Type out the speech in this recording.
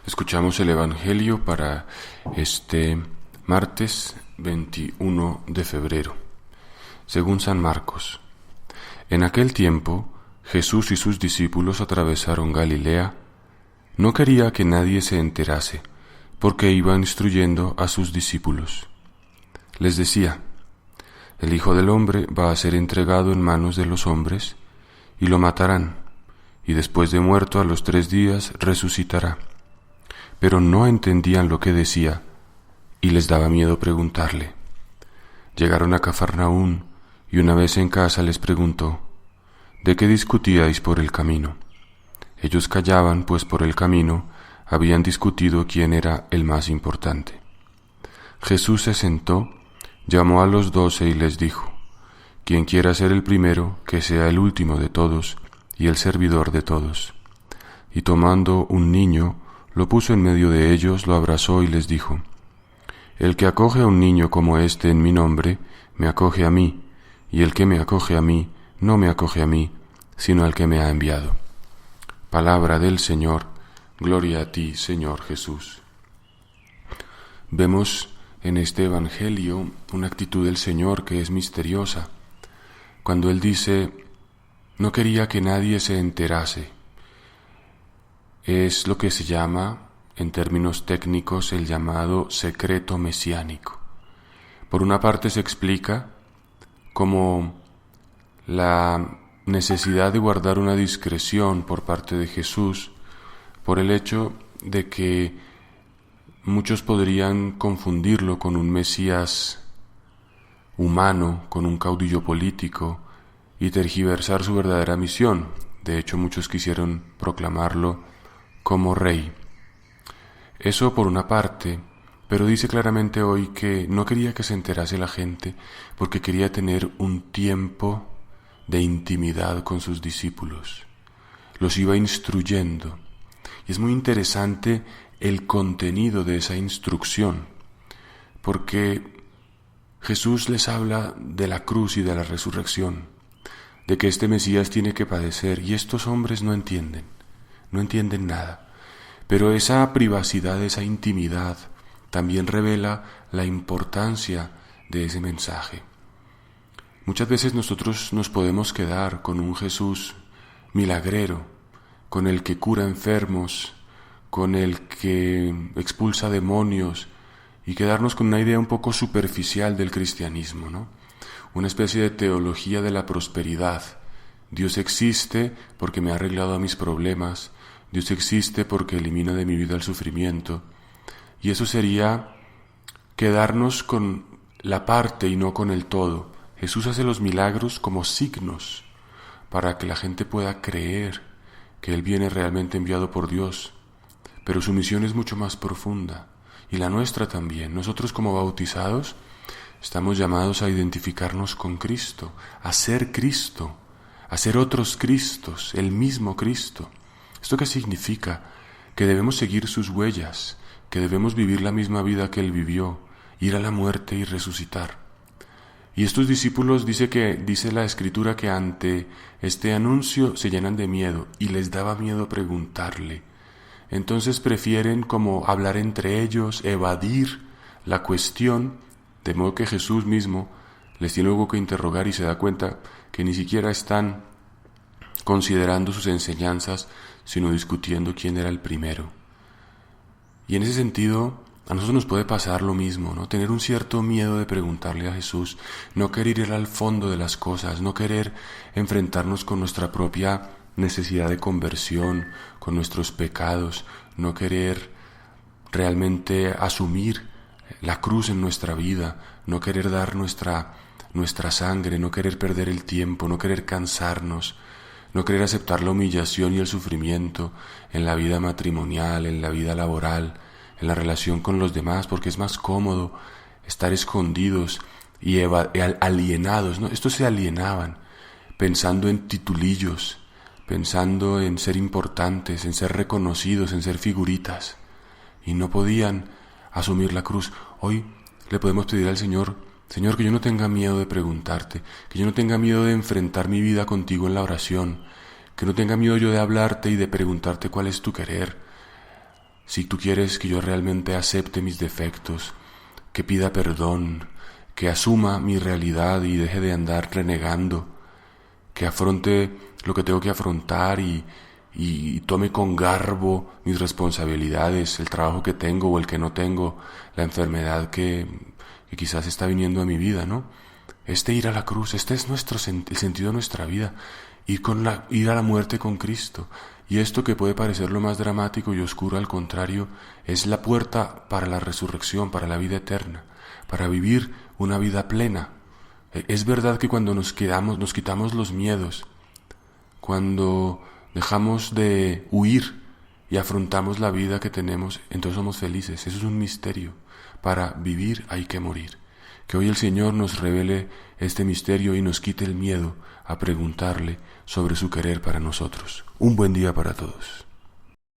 Escuchamos el Evangelio para este martes 21 de febrero, según San Marcos. En aquel tiempo, Jesús y sus discípulos atravesaron Galilea. No quería que nadie se enterase, porque iba instruyendo a sus discípulos. Les decía: el Hijo del Hombre va a ser entregado en manos de los hombres, y lo matarán, y después de muerto a los 3 días resucitará. Pero no entendían lo que decía, y les daba miedo preguntarle. Llegaron a Cafarnaún, y una vez en casa les preguntó: ¿de qué discutíais por el camino? Ellos callaban, pues por el camino habían discutido quién era el más importante. Jesús se sentó, llamó a los 12 y les dijo: quien quiera ser el primero, que sea el último de todos y el servidor de todos. Y tomando un niño, lo puso en medio de ellos, lo abrazó y les dijo: el que acoge a un niño como este en mi nombre, me acoge a mí, y el que me acoge a mí, no me acoge a mí, sino al que me ha enviado. Palabra del Señor. Gloria a ti, Señor Jesús. Vemos en este Evangelio una actitud del Señor que es misteriosa. Cuando Él dice: no quería que nadie se enterase, es lo que se llama, en términos técnicos, el llamado secreto mesiánico. Por una parte se explica como la necesidad de guardar una discreción por parte de Jesús, por el hecho de que muchos podrían confundirlo con un Mesías humano, con un caudillo político, y tergiversar su verdadera misión. De hecho, muchos quisieron proclamarlo como rey. Eso por una parte, pero dice claramente hoy que no quería que se enterase la gente porque quería tener un tiempo de intimidad con sus discípulos. Los iba instruyendo. Y es muy interesante el contenido de esa instrucción, porque Jesús les habla de la cruz y de la resurrección, de que este Mesías tiene que padecer, y estos hombres no entienden nada. Pero esa privacidad, esa intimidad, también revela la importancia de ese mensaje. Muchas veces nosotros nos podemos quedar con un Jesús milagrero, con el que cura enfermos, con el que expulsa demonios, y quedarnos con una idea un poco superficial del cristianismo, ¿no? Una especie de teología de la prosperidad. Dios existe porque me ha arreglado a mis problemas, Dios existe porque elimina de mi vida el sufrimiento. Y eso sería quedarnos con la parte y no con el todo. Jesús hace los milagros como signos para que la gente pueda creer que Él viene realmente enviado por Dios. Pero su misión es mucho más profunda, y la nuestra también. Nosotros como bautizados estamos llamados a identificarnos con Cristo, a ser Cristo, a ser otros Cristos, el mismo Cristo. ¿Esto qué significa? Que debemos seguir sus huellas, que debemos vivir la misma vida que Él vivió, ir a la muerte y resucitar. Y estos discípulos dice la Escritura que ante este anuncio se llenan de miedo y les daba miedo preguntarle. Entonces prefieren como hablar entre ellos, evadir la cuestión, de modo que Jesús mismo les tiene luego que interrogar y se da cuenta que ni siquiera están considerando sus enseñanzas, sino discutiendo quién era el primero. Y en ese sentido, a nosotros nos puede pasar lo mismo, ¿no? Tener un cierto miedo de preguntarle a Jesús, no querer ir al fondo de las cosas, no querer enfrentarnos con nuestra propia necesidad de conversión, con nuestros pecados, no querer realmente asumir la cruz en nuestra vida, no querer dar nuestra sangre, no querer perder el tiempo, no querer cansarnos, no querer aceptar la humillación y el sufrimiento en la vida matrimonial, en la vida laboral, en la relación con los demás, porque es más cómodo estar escondidos y alienados, ¿no? Estos se alienaban pensando en titulillos, pensando en ser importantes, en ser reconocidos, en ser figuritas, y no podían asumir la cruz. Hoy le podemos pedir al Señor: Señor, que yo no tenga miedo de preguntarte, que yo no tenga miedo de enfrentar mi vida contigo en la oración, que no tenga miedo yo de hablarte y de preguntarte cuál es tu querer. si tú quieres que yo realmente acepte mis defectos, que pida perdón, que asuma mi realidad y deje de andar renegando, que afronte lo que tengo que afrontar y tome con garbo mis responsabilidades, el trabajo que tengo o el que no tengo, la enfermedad que quizás está viniendo a mi vida, ¿no? Ir a la cruz, este es el sentido de nuestra vida, ir a la muerte con Cristo. Y esto que puede parecer lo más dramático y oscuro, al contrario, es la puerta para la resurrección, para la vida eterna, para vivir una vida plena. Es verdad que cuando nos quitamos los miedos, cuando dejamos de huir y afrontamos la vida que tenemos, entonces somos felices. Eso es un misterio. Para vivir hay que morir. Que hoy el Señor nos revele este misterio y nos quite el miedo a preguntarle sobre su querer para nosotros. Un buen día para todos.